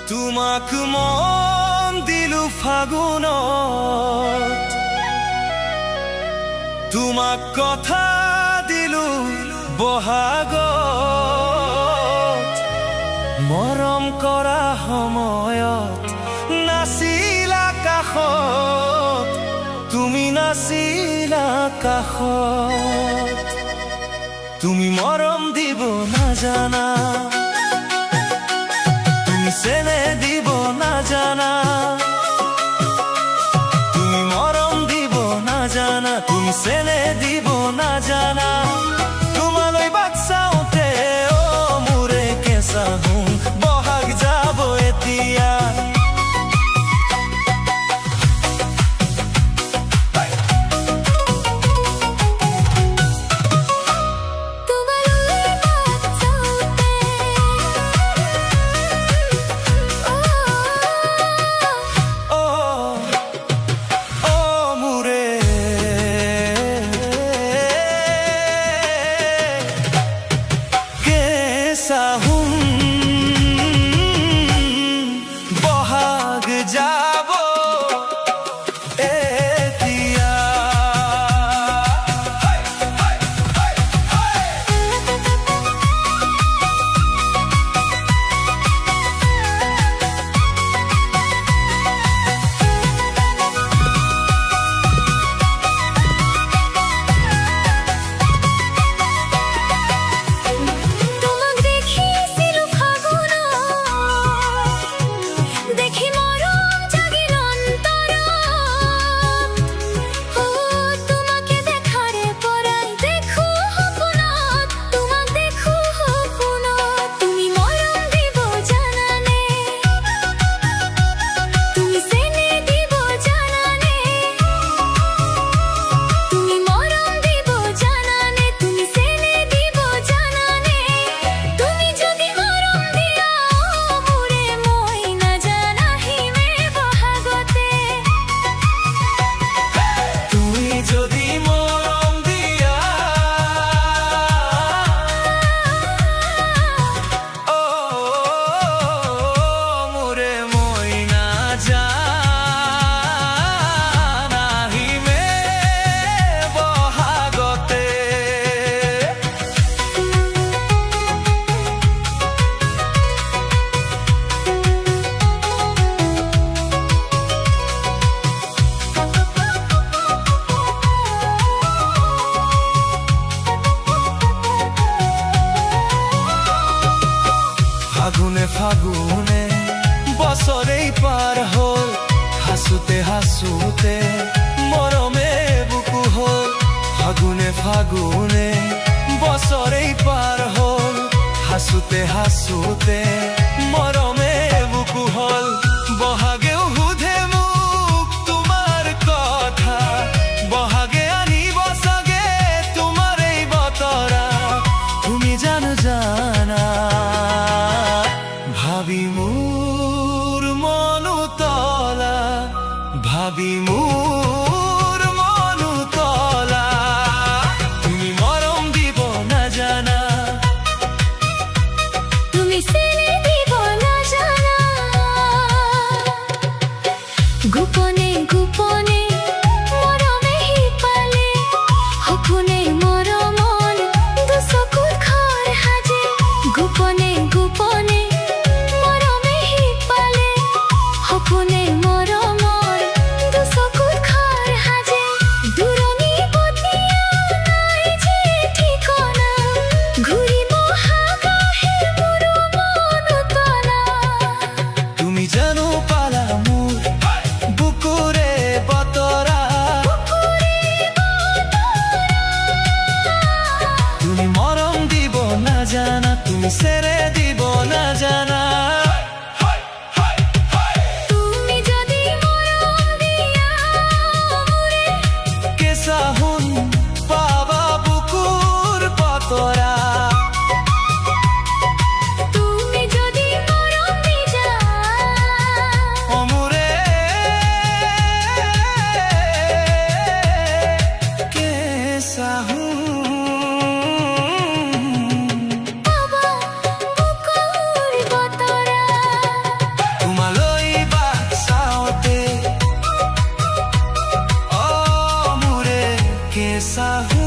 তোমাক মন দিলো ফাগুনত, তোমাক কথা দিলো বহাগত। মৰম কৰা সময়ত নাছিলা কাষত, তুমি নাছিলা কাষত। তুমি মৰম দিব নাজানা, তুমি চেনে দিব নাজানা, তুমি মৰম দিব নাজানা, তুমি চেনে দিব নাজানা। তোমালৈ বাট চাওঁতে অ মোৰে কেঁচা হুম বহাগ যাব এতিয়া। বহাগ যাব এতিয়া। ফাগুনে ফাগুনে বছৰেই পাৰ হ'ল, হাসুতে হাসুতে মৰমে বুকু হ'ল। ফাগুনে ফাগুনে বছৰেই পাৰ হ'ল, হাসুতে হাসুতে মৰমে বুকু হ'ল। বহাগেও সুধে মোক তোমাৰ কথা, বহাগে আনিব চাগে তোমাৰ এই বতৰা। তুমি জানো জানা ভাবি মোৰ মনো তলা, ভাবি মোৰ মনো তলা। তুমি মৰম দিব নাজানা, তুমি চেনে দিব নাজানা। গোপনে গোপনে মৰমে শিপালে, সপোনে মৰমন দুচকুত ঘৰ সাজে। গোপনে গোপনে মৰমে শিপালে, সপোনে মৰমৰ দুচকুত कैसा हूँ